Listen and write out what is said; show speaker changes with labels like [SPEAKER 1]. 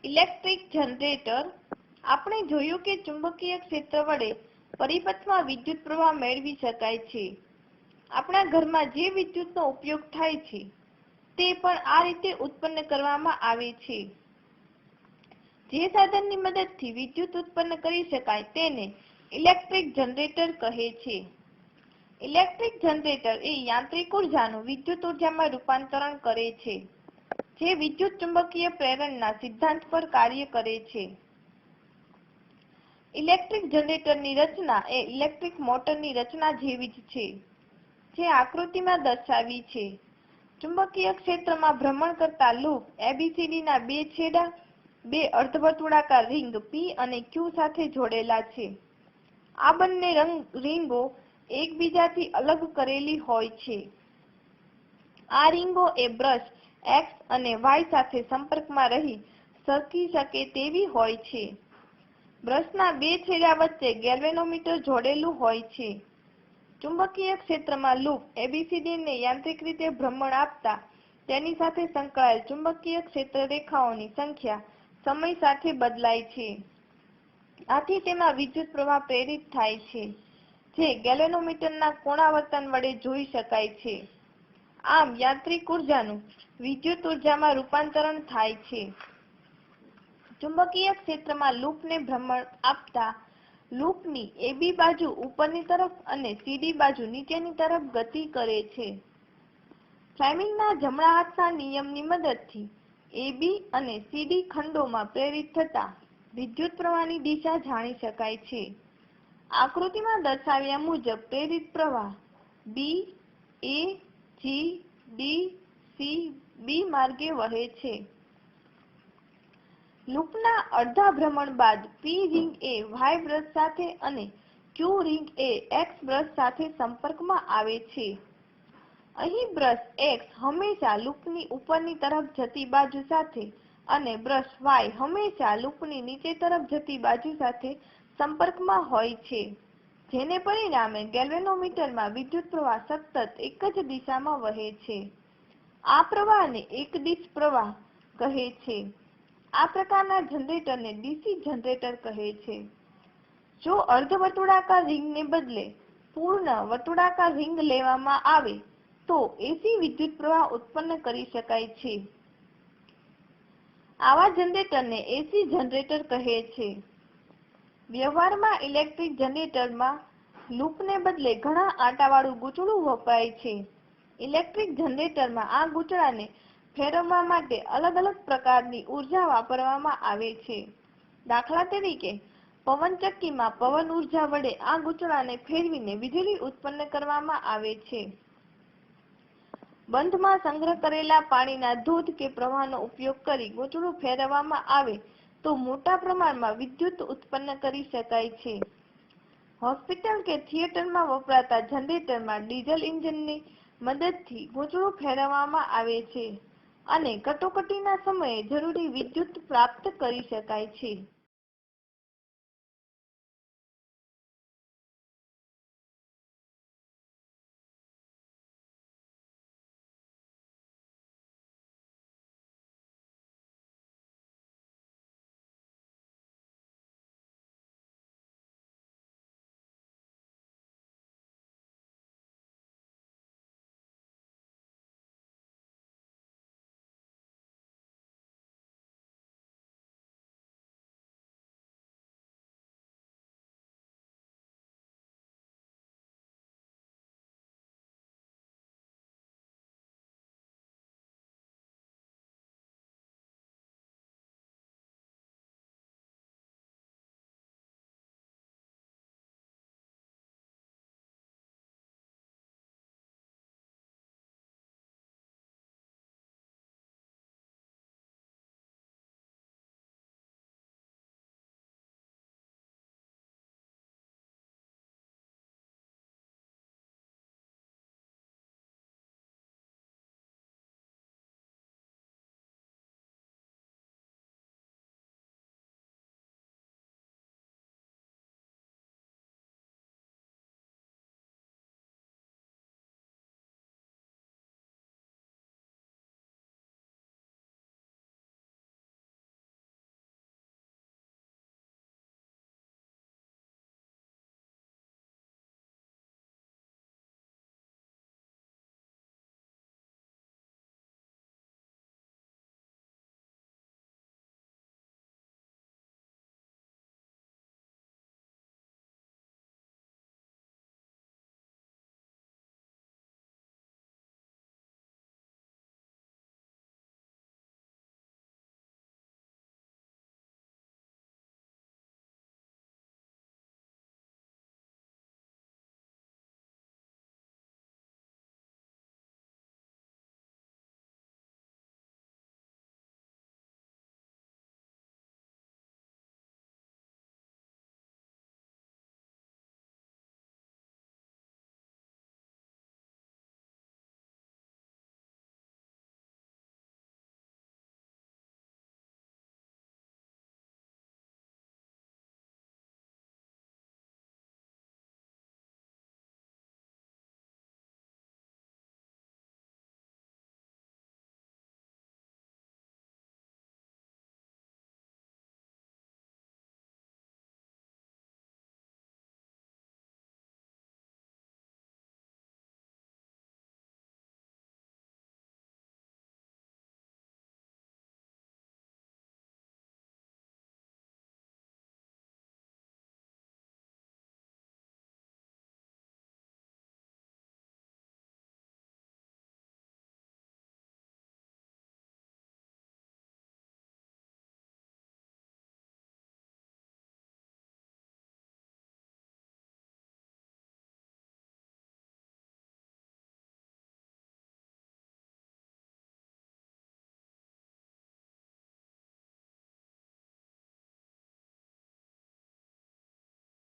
[SPEAKER 1] Electric generator. આપણે જોયું કે ચુંબકીય ક્ષેત્ર વડે પરિપથમાં વિદ્યુત પ્રવાહ મેળવી શકાય છે. આપણા ઘરમાં જે વિદ્યુતનો ઉપયોગ થાય છે તે પણ આ રીતે ઉત્પન્ન કરવામાં આવે છે. જે સાધનની મદદથી વિદ્યુત ઉત્પન્ન કરી શકાય તેને ઇલેક્ટ્રિક જનરેટર કહે છે. ઇલેક્ટ્રિક જનરેટર એ યાંત્રિક ઉર્જાનું વિદ્યુત ઉર્જામાં રૂપાંતરણ કરે છે, જે વિદ્યુત ચુંબકીય પ્રેરણના સિદ્ધાંત પર કાર્ય કરે છે. ઇલેક્ટ્રિક જનરેટરની રચના એ ઇલેક્ટ્રિક મોટરની રચના જેવી જ છે, જે આકૃતિમાં દર્શાવી છે. ચુંબકીય ક્ષેત્રમાં ભ્રમણ કરતા લૂપ ABCDના બે છેડા બે અર્ધવર્તુળાકાર રિંગ P અને Q સાથે જોડેલા છે. આ બંને રીંગો એકબીજાથી અલગ કરેલી હોય છે. આ રીંગો એ બ્રશ X અને Y સાથે સંપર્કમાં રહી સરકી શકે તેવી હોય છે. બ્રશના બે છેડા વચ્ચે ગેલ્વેનોમીટર જોડેલું હોય છે. ચુંબકીય ક્ષેત્રમાં લૂપ ABCDને યાંત્રિક રીતે ભ્રમણ આપતા તેની સાથે સંકળાયેલ ચુંબકીય ક્ષેત્ર રેખાઓની સંખ્યા સમય સાથે બદલાય છે. આથી તેમાં વિદ્યુત પ્રવાહ પ્રેરિત થાય છે, જે ગેલ્વેનોમીટરના કોણાવર્તન વડે જોઈ શકાય છે. આમ યાંત્રિક ઉર્જાનું વિદ્યુત ઉર્જામાં રૂપાંતરણ થાય છે. ચુંબકીય ક્ષેત્રમાં લૂપને ભ્રમણ આપતા લૂપની AB બાજુ ઉપરની તરફ અને CD બાજુ નીચેની તરફ ગતિ કરે છે. ફ્લેમિંગના જમણા હાથના નિયમની મદદથી AB અને CD ખંડોમાં પ્રેરિત થતા વિદ્યુત પ્રવાહની દિશા જાણી શકાય છે. આકૃતિમાં દર્શાવ્યા મુજબ પ્રેરિત પ્રવાહ B, A, G, D, C, B માર્ગે વહે છે. લૂપના અડધા ભ્રમણ બાદ P રિંગ એ Y બ્રશ સાથે અને Q રિંગ એ X બ્રશ સાથે સંપર્કમાં આવે છે. અહીં બ્રશ X હંમેશા લૂપની ઉપરની તરફ જતી બાજુ સાથે અને બ્રશ Y હંમેશા લૂપની નીચે તરફ જતી બાજુ સાથે સંપર્કમાં હોય છે, જેને પરિણામે ગેલ્વેનોમીટરમાં વિદ્યુત પ્રવાહ સતત એક જ દિશામાં વહે છે. આ પ્રવાહને એકદિશ પ્રવાહ કહે છે. આ પ્રકારના જનરેટરને DC જનરેટર કહે છે. જો અર્ધવર્તુળાકાર રિંગને બદલે પૂર્ણ વર્તુળાકાર રિંગ લેવામાં આવે તો AC વિદ્યુત પ્રવાહ ઉત્પન્ન કરી શકાય છે. આવા જનરેટરને AC જનરેટર કહે છે. વ્યવહારમાં ઇલેક્ટ્રિક જનરેટરમાં લૂપને બદલે ઘણા આંટાવાળું ગૂંચળું વપરાય છે. ઇલેક્ટ્રિક જનરેટરમાં આ ગૂંચળાને ફેરવવા માટે અલગ અલગ પ્રકારની ઉર્જા વાપરવામાં આવે છે. દાખલા તરીકે, પવનચક્કીમાં પવન ઉર્જા વડે આ ગૂંચળાને ફેરવીને વીજળી ઉત્પન્ન કરવામાં આવે છે. બંધમાં સંગ્રહ કરેલા પાણીના ધોધ કે પ્રવાહનો ઉપયોગ કરી ગૂંચળું ફેરવવામાં આવે તો મોટા પ્રમાણમાં વિદ્યુત ઉત્પન્ન કરી શકાય છે. હોસ્પિટલ કે થિયેટરમાં વપરાતા જનરેટરમાં ડીઝલ એન્જિનની મદદથી ગૂંચળું ફેરવવામાં આવે છે અને કટોકટીના સમયે જરૂરી વિદ્યુત પ્રાપ્ત કરી શકાય છે.